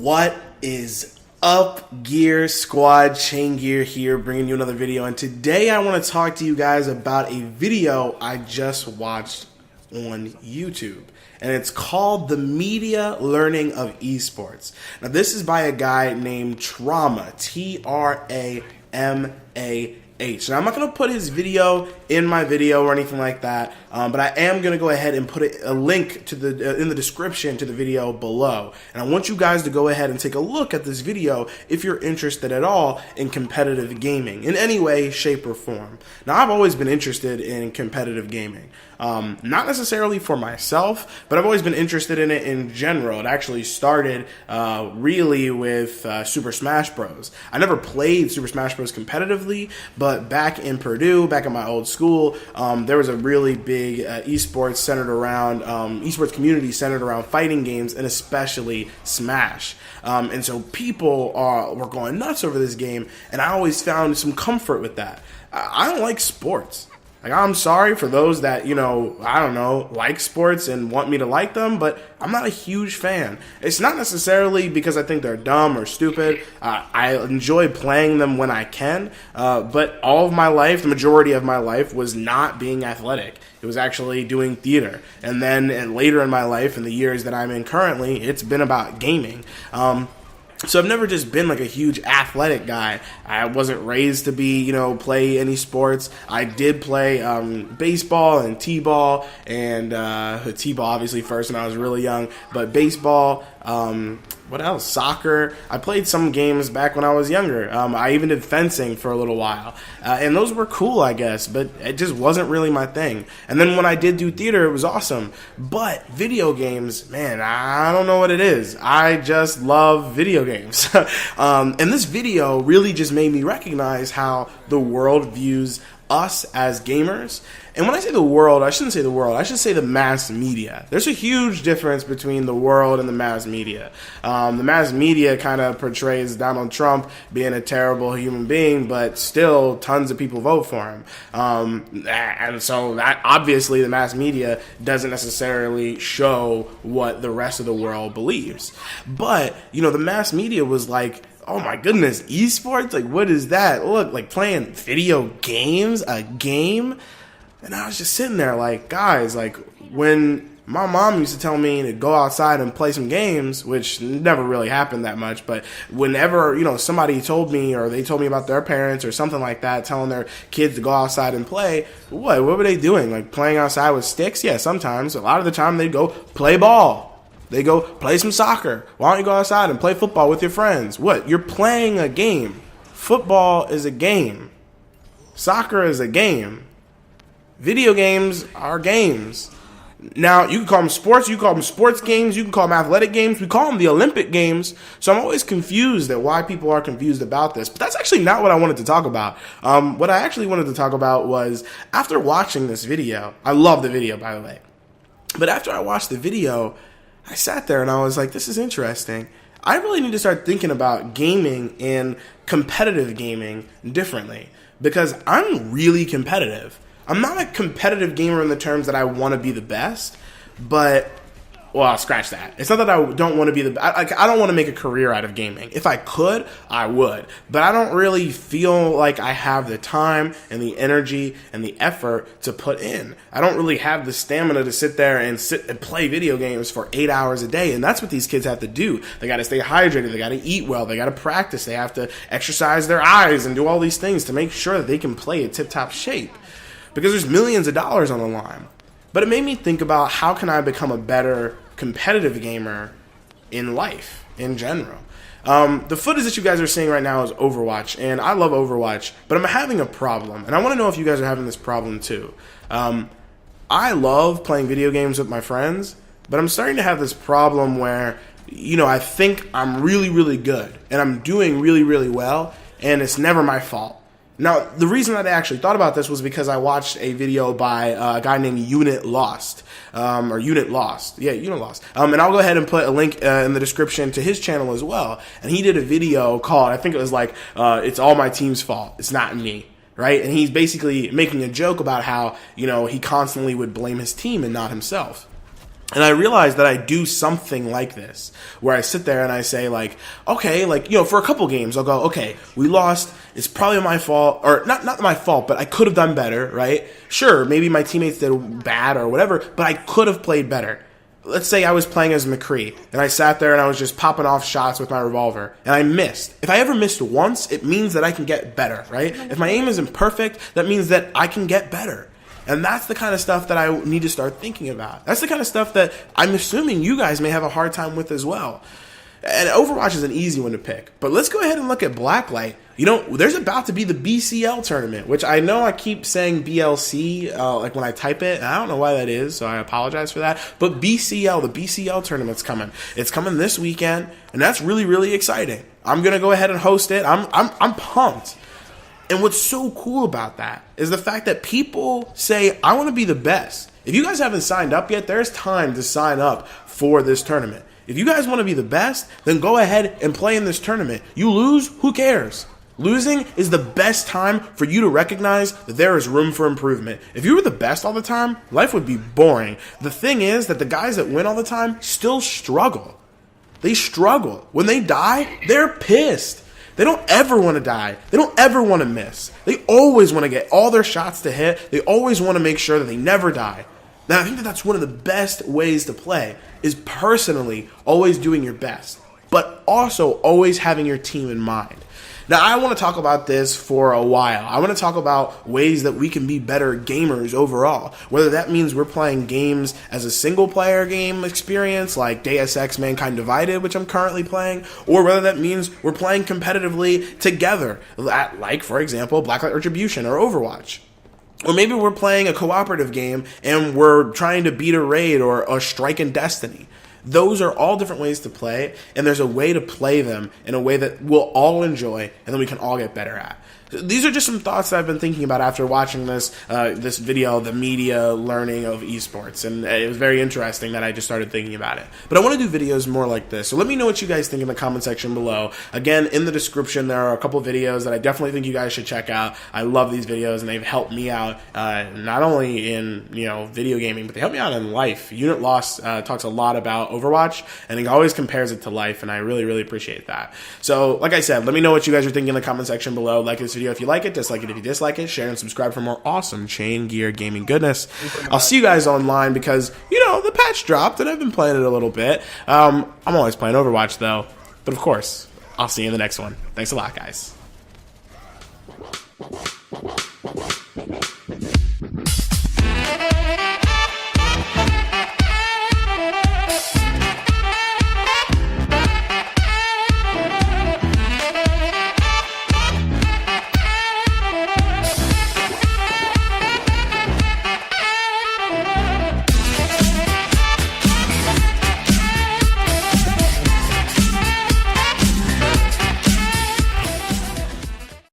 What is up, Gear Squad? Chaingear here, bringing you another video, and today I want to talk to you guys about a video I just watched on YouTube, and it's called The Media Learning of Esports. Now, this is by a guy named Trauma, T-R-A-M-A-H. Now, I'm not going to put his video in my video or anything like that, but I am going to go ahead and put a link to in the description to the video below. And I want you guys to go ahead and take a look at this video if you're interested at all in competitive gaming in any way, shape, or form. Now, I've always been interested in competitive gaming. Not necessarily for myself, but I've always been interested in it in general. It actually started really with Super Smash Bros. I never played Super Smash Bros. Competitively, but back in Purdue, back in my old school, there was a really big esports centered around, esports community centered around fighting games, and especially Smash. And so people were going nuts over this game, and I always found some comfort with that. I don't like sports. Like, I'm sorry for those that, I don't know, like sports and want me to like them, but I'm not a huge fan. It's not necessarily because I think they're dumb or stupid. I enjoy playing them when I can, but all of my life, the majority of my life, was not being athletic. It was actually doing theater. And then later in my life, in the years that I'm in currently, it's been about gaming. So I've never just been like a huge athletic guy. I wasn't raised to be, play any sports. I did play baseball and t-ball, and t-ball obviously first when I was really young, but baseball, what else? Soccer. I played some games back when I was younger. I even did fencing for a little while, and those were cool, I guess, but it just wasn't really my thing. And then when I did do theater, it was awesome. But video games, man, I don't know what it is. I just love video games. And this video really just made me recognize how the world views us as gamers. And when I say the world, I shouldn't say the world, I should say the mass media. There's a huge difference between the world and the mass media. The mass media kind of portrays Donald Trump being a terrible human being, but still tons of people vote for him. And so that, obviously the mass media doesn't necessarily show what the rest of the world believes. But, the mass media was like, oh my goodness, esports? Like, what is that? Look, like playing video games, a game? And I was just sitting there like, guys, like when my mom used to tell me to go outside and play some games, which never really happened that much, but whenever, somebody told me, or they told me about their parents or something like that, telling their kids to go outside and play, what were they doing? Like playing outside with sticks? Yeah, sometimes. A lot of the time they'd go play ball. They go play some soccer. Why don't you go outside and play football with your friends? What? You're playing a game. Football is a game. Soccer is a game. Video games are games. Now, you can call them sports, you can call them sports games, you can call them athletic games, we call them the Olympic games. So I'm always confused at why people are confused about this. But that's actually not what I wanted to talk about. What I actually wanted to talk about was, after watching this video, I love the video, by the way, but after I watched the video, I sat there and I was like, this is interesting. I really need to start thinking about gaming and competitive gaming differently, because I'm really competitive. I'm not a competitive gamer in the terms that I want to be the best, but, well, scratch that. It's not that I don't want to be I don't want to make a career out of gaming. If I could, I would. But I don't really feel like I have the time and the energy and the effort to put in. I don't really have the stamina to sit there and play video games for 8 hours a day. And that's what these kids have to do. They got to stay hydrated. They got to eat well. They got to practice. They have to exercise their eyes and do all these things to make sure that they can play in tip-top shape, because there's millions of dollars on the line. But it made me think about, how can I become a better competitive gamer in life in general? The footage that you guys are seeing right now is Overwatch, and I love Overwatch, but I'm having a problem, and I want to know if you guys are having this problem too. I love playing video games with my friends, but I'm starting to have this problem where, I think I'm really, really good, and I'm doing really, really well, and it's never my fault. Now, the reason that I actually thought about this was because I watched a video by a guy named Unit Lost, or Unit Lost. Yeah, Unit Lost. And I'll go ahead and put a link in the description to his channel as well. And he did a video called, I think it was like, It's All My Team's Fault. It's Not Me. Right? And he's basically making a joke about how, he constantly would blame his team and not himself. And I realized that I do something like this, where I sit there and I say, like, okay, like, you know, for a couple games, I'll go, okay, we lost. It's probably my fault, or not my fault, but I could have done better, right? Sure, maybe my teammates did bad or whatever, but I could have played better. Let's say I was playing as McCree, and I sat there and I was just popping off shots with my revolver, and I missed. If I ever missed once, it means that I can get better, right? If my aim isn't perfect, that means that I can get better. And that's the kind of stuff that I need to start thinking about. That's the kind of stuff that I'm assuming you guys may have a hard time with as well. And Overwatch is an easy one to pick. But let's go ahead and look at Blacklight. You know, there's about to be the BCL tournament, which I know I keep saying BLC, like when I type it, and I don't know why that is, so I apologize for that. But BCL, the BCL tournament's coming. It's coming this weekend, and that's really, really exciting. I'm going to go ahead and host it. I'm pumped. And what's so cool about that is the fact that people say, I want to be the best. If you guys haven't signed up yet, there's time to sign up for this tournament. If you guys want to be the best, then go ahead and play in this tournament. You lose, who cares? Losing is the best time for you to recognize that there is room for improvement. If you were the best all the time, life would be boring. The thing is that the guys that win all the time still struggle. They struggle. When they die, they're pissed. They don't ever want to die. They don't ever want to miss. They always want to get all their shots to hit. They always want to make sure that they never die. Now, I think that that's one of the best ways to play, is personally always doing your best, but also always having your team in mind. Now, I want to talk about this for a while. I want to talk about ways that we can be better gamers overall. Whether that means we're playing games as a single-player game experience, like Deus Ex Mankind Divided, which I'm currently playing, or whether that means we're playing competitively together, like, for example, Blacklight Retribution or Overwatch. Or maybe we're playing a cooperative game and we're trying to beat a raid or a strike in Destiny. Those are all different ways to play, and there's a way to play them in a way that we'll all enjoy and then we can all get better at. These are just some thoughts that I've been thinking about after watching this video, the media learning of esports, and it was very interesting that I just started thinking about it. But I want to do videos more like this, so let me know what you guys think in the comment section below. Again, in the description, there are a couple videos that I definitely think you guys should check out. I love these videos, and they've helped me out not only in video gaming, but they help me out in life. Unit Loss talks a lot about Overwatch, and he always compares it to life, and I really, really appreciate that. So, like I said, let me know what you guys are thinking in the comment section below. Like this video if you like it, dislike it if you dislike it, share and subscribe for more awesome Chaingear gaming goodness. I'll see you guys online because, the patch dropped and I've been playing it a little bit. I'm always playing Overwatch though. But of course, I'll see you in the next one. Thanks a lot, guys.